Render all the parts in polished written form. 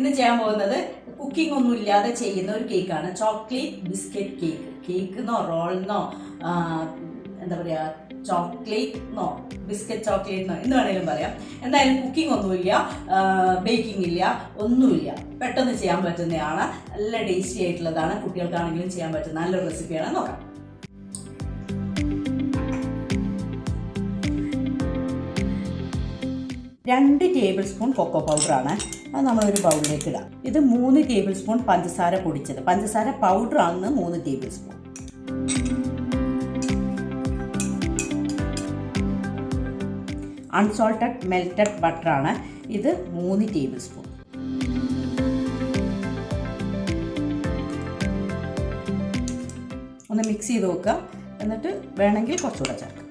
ഇന്ന് ചെയ്യാൻ പോകുന്നത് കുക്കിംഗ് ഒന്നും ഇല്ലാതെ ചെയ്യുന്ന ഒരു കേക്കാണ്. Chocolate biscuit cake. കേക്കെന്നോ റോളെന്നോ എന്താ പറയുക, ചോക്ലേറ്റെന്നോ ബിസ്ക്കറ്റ് ചോക്ലേറ്റെന്നോ എന്ന് വേണമെങ്കിലും പറയാം. എന്തായാലും കുക്കിംഗ് ഒന്നുമില്ല, ബേക്കിംഗ് ഇല്ല, ഒന്നുമില്ല. പെട്ടെന്ന് ചെയ്യാൻ പറ്റുന്നതാണ്. നല്ല ടേസ്റ്റി ആയിട്ടുള്ളതാണ്. കുട്ടികൾക്കാണെങ്കിലും ചെയ്യാൻ പറ്റുന്ന നല്ലൊരു റെസിപ്പിയാണ്. നോക്കാം. 2 ടേബിൾ സ്പൂൺ കൊക്കോ പൗഡറാണ്. അത് നമ്മളൊരു ബൗളിലേക്ക് ഇടാം. ഇത് 3 ടേബിൾ സ്പൂൺ പഞ്ചസാര പൊടിച്ചത്. പഞ്ചസാര പൗഡറാണെന്ന് 3 ടേബിൾ സ്പൂൺ. അൺസോൾട്ടഡ് മെൽറ്റഡ് ബട്ടറാണ്. ഇത് 3 ടേബിൾ സ്പൂൺ. ഒന്ന് മിക്സ് ചെയ്ത് നോക്കുക. എന്നിട്ട് വേണമെങ്കിൽ കുറച്ചുകൂടെ ചേർക്കാം.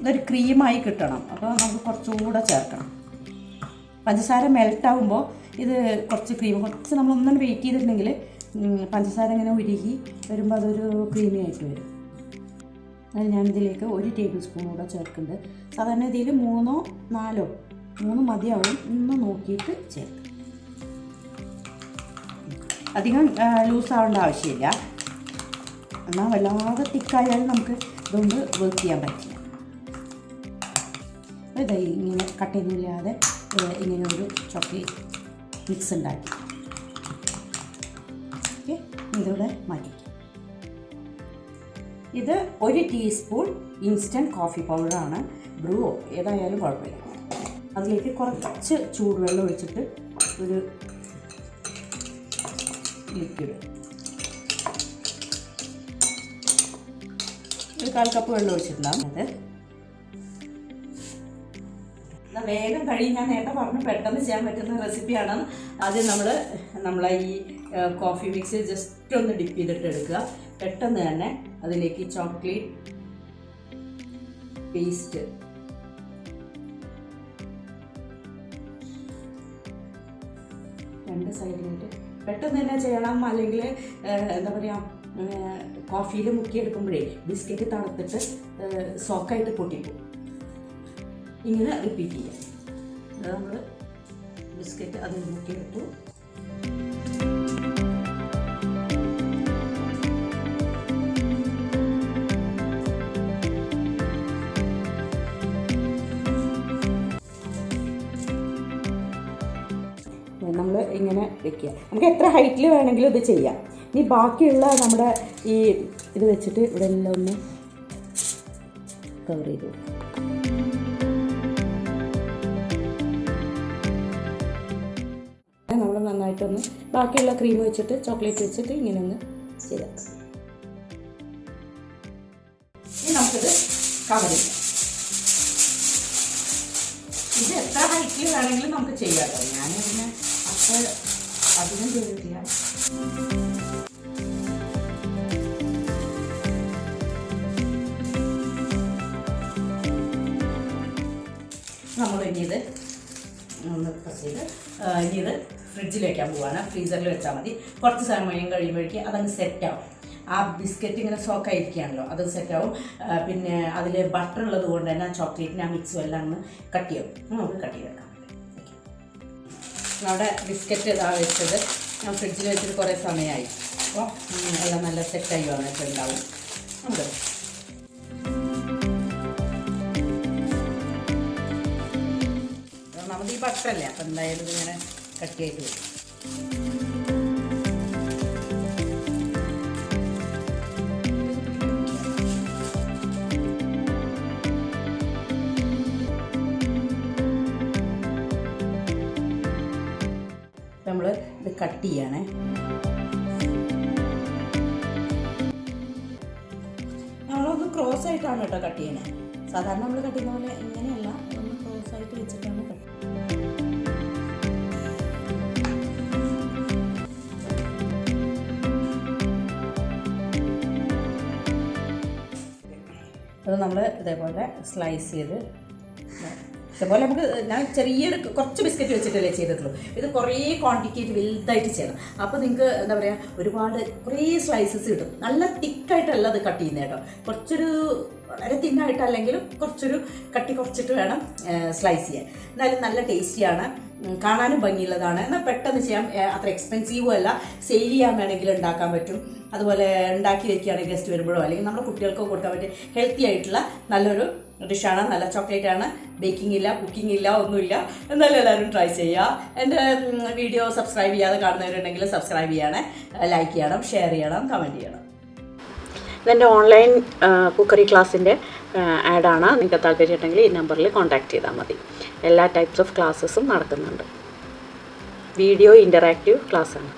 ഇതൊരു ക്രീമായി കിട്ടണം. അപ്പോൾ നമുക്ക് കുറച്ചുകൂടെ ചേർക്കണം. പഞ്ചസാര മെൽട്ടാവുമ്പോൾ ഇത് കുറച്ച് ക്രീം, കുറച്ച് നമ്മളൊന്നും വെയിറ്റ് ചെയ്തിട്ടുണ്ടെങ്കിൽ പഞ്ചസാര ഇങ്ങനെ ഉരുകി വരുമ്പോൾ അതൊരു ക്രീമി ആയിട്ട് വരും. അത് ഞാനിതിലേക്ക് 1 ടേബിൾ സ്പൂൺ കൂടെ ചേർക്കുന്നുണ്ട്. സാധാരണ ഇതിൽ 3 4 3 മതിയാവും. ഒന്ന് നോക്കിയിട്ട് ചേർക്കും. അധികം ലൂസ് ആവേണ്ട ആവശ്യമില്ല. എന്നാൽ വല്ലാതെ തിക്കായാലും നമുക്ക് ഇതുകൊണ്ട് വർക്ക് ചെയ്യാൻ പറ്റില്ല. ഇത് ഇങ്ങനെ കട്ടയൊന്നുമില്ലാതെ ഇങ്ങനെ ഒരു ചോക്ലേറ്റ് മിക്സ് ഉണ്ടാക്കി ഓക്കെ, ഇതിവിടെ മാറ്റി. ഇത് 1 ടീസ്പൂൺ ഇൻസ്റ്റൻറ്റ് കോഫി പൗഡറാണ്. ബ്രൂവോ ഏതായാലും കുഴപ്പമില്ല. അതിലേക്ക് കുറച്ച് ചൂടുവെള്ളം ഒഴിച്ചിട്ട് ഒരു ലിക്വിഡ്, ഒരു 1/4 കപ്പ് വെള്ളം ഒഴിച്ചിട്ടുണ്ടാകും. അത് വേഗം കഴിയും. ഞാൻ നേരത്തെ പറഞ്ഞു പെട്ടെന്ന് ചെയ്യാൻ പറ്റുന്ന റെസിപ്പിയാണ്. ആദ്യം നമ്മളെ ഈ കോഫി മിക്സ് ജസ്റ്റ് ഒന്ന് ഡിപ്പ് ചെയ്തിട്ട് എടുക്കുക. പെട്ടെന്ന് തന്നെ അതിലേക്ക് ചോക്ലേറ്റ് പേസ്റ്റ് രണ്ട് സൈഡിലായിട്ട് പെട്ടെന്ന് തന്നെ ചെയ്യണം. അല്ലെങ്കിൽ എന്താ പറയുക, കോഫിയിൽ മുക്കിയെടുക്കുമ്പോഴേ ബിസ്ക്കറ്റ് തണുത്തിട്ട് സോക്കായിട്ട് പൊട്ടിപ്പോകും. ഇങ്ങനെ റിപ്പീറ്റ് ചെയ്യാം. അത് നമ്മൾ ബിസ്ക്കറ്റ് അതിൽ മുക്കിയെടുത്തു. നമ്മൾ ഇങ്ങനെ വെക്കുക. നമുക്ക് എത്ര ഹൈറ്റിൽ വേണമെങ്കിലും ഇത് ചെയ്യാം. ഇനി ബാക്കിയുള്ള നമ്മുടെ ഈ ഇത് വെച്ചിട്ട് ഇവിടെ എല്ലാം ഒന്ന് കവർ ചെയ്ത് കൊടുക്കാം. നമ്മൾ നന്നായിട്ടൊന്ന് ബാക്കിയുള്ള ക്രീം വെച്ചിട്ട് ചോക്ലേറ്റ് വെച്ചിട്ട് ഇങ്ങനെ ഒന്ന് ചെയ്താക്കാം. ഇനി നമുക്കിത് കവർ ചെയ്യാം. ഇത് എത്ര ഹൈറ്റിൽ വേണമെങ്കിലും നമുക്ക് ചെയ്യാം. ഞാനിങ്ങനെ അത്ര അധികം ചെയ്തിട്ടില്ല. നമ്മൾ ഇനി ഇത് ഒന്ന് പ്രസ് ചെയ്ത് ഇനി ഇത് ഫ്രിഡ്ജിൽ വയ്ക്കാൻ പോവാണ്. ഫ്രീസറിൽ വെച്ചാൽ മതി. കുറച്ച് സമയം കഴിയുമ്പോഴേക്കും അതങ്ങ് സെറ്റാവും. ആ ബിസ്ക്കറ്റ് ഇങ്ങനെ സോക്കായിരിക്കുകയാണല്ലോ, അത് സെറ്റാവും. പിന്നെ അതിൽ ബട്ടർ ഉള്ളത് കൊണ്ട് തന്നെ ആ ചോക്ലേറ്റിന് ആ മിക്സും എല്ലാം ഒന്ന് കട്ട് ചെയ്യും. നമുക്ക് കട്ട് ചെയ്ത് വെക്കാം. നമ്മുടെ ബിസ്ക്കറ്റ് ഇതാ വെച്ചത് ഞാൻ ഫ്രിഡ്ജിൽ വെച്ചിട്ട് കുറേ സമയമായി. അപ്പോൾ എല്ലാം നല്ല സെറ്റായി വന്നിട്ടുണ്ടാവും. നമുക്ക് നമുക്ക് ഈ ബട്ടറല്ലേ, അപ്പം എന്തായാലും ഇതിങ്ങനെ കട്ട് ചെയ്ത് വരും. നമ്മൾ ഇത് കട്ട് ചെയ്യണേ. നമ്മളൊന്ന് ക്രോസ് ആയിട്ടാണ് കേട്ടോ കട്ട് ചെയ്യണേ. സാധാരണ നമ്മൾ കട്ട് ചെയ്യുന്ന പോലെ ഇങ്ങനെയല്ല, ഒന്ന് ക്രോസ് ആയിട്ട് വെച്ചിട്ടാണ് കട്ട്. അത് നമ്മൾ ഇതേപോലെ സ്ലൈസ് ചെയ്ത് ഇതേപോലെ നമുക്ക് ഞാൻ ചെറിയൊരു കുറച്ച് ബിസ്ക്കറ്റ് വെച്ചിട്ടല്ലേ ചെയ്തിട്ടുള്ളൂ. ഇത് കുറേ ക്വാണ്ടിറ്റിയിൽ വലുതായിട്ട് ചെയ്യണം. അപ്പോൾ നിങ്ങൾക്ക് എന്താ പറയുക, ഒരുപാട് കുറേ സ്ലൈസസ് കിട്ടും. നല്ല തിക്കായിട്ടല്ല അത് കട്ട് ചെയ്യുന്നത് കേട്ടോ. കുറച്ചൊരു വളരെ തിന്നായിട്ടല്ലെങ്കിലും കുറച്ചൊരു കട്ടി കുറച്ചിട്ട് വേണം സ്ലൈസ് ചെയ്യാൻ. എന്നാലും നല്ല ടേസ്റ്റിയാണ്, കാണാനും ഭംഗിയുള്ളതാണ്, എന്നാൽ പെട്ടെന്ന് ചെയ്യാം, അത്ര എക്സ്പെൻസീവും അല്ല, സെയിൽ ചെയ്യാൻ വേണമെങ്കിൽ ഉണ്ടാക്കാൻ പറ്റും. അതുപോലെ ഉണ്ടാക്കി വെക്കുകയാണെങ്കിൽ ഗസ്റ്റ് വരുമ്പോഴോ അല്ലെങ്കിൽ നമ്മുടെ കുട്ടികൾക്കോ കൊടുക്കാൻ പറ്റും ഹെൽത്തി ആയിട്ടുള്ള നല്ലൊരു ഡിഷാണ്. നല്ല ചോക്ലേറ്റാണ്, ബേക്കിംഗ് ഇല്ല, കുക്കിംഗ് ഇല്ല, ഒന്നുമില്ല. എന്നാലും എല്ലാവരും ട്രൈ ചെയ്യുക. എൻ്റെ വീഡിയോ സബ്സ്ക്രൈബ് ചെയ്യാതെ കാണുന്നവരുണ്ടെങ്കിൽ സബ്സ്ക്രൈബ് ചെയ്യണേ, ലൈക്ക് ചെയ്യണം, ഷെയർ ചെയ്യണം, കമൻറ്റ് ചെയ്യണം. ഇതെൻ്റെ ഓൺലൈൻ കുക്കറി ക്ലാസ്സിൻ്റെ ആഡാണ്. നിങ്ങൾക്ക് താല്പര്യമുണ്ടെങ്കിൽ ഈ നമ്പറിൽ കോൺടാക്റ്റ് ചെയ്താൽ മതി. എല്ലാ ടൈപ്സ് ഓഫ് ക്ലാസ്സസും നടക്കുന്നുണ്ട്. വീഡിയോ ഇൻ്ററാക്റ്റീവ് ക്ലാസ്സാണ്.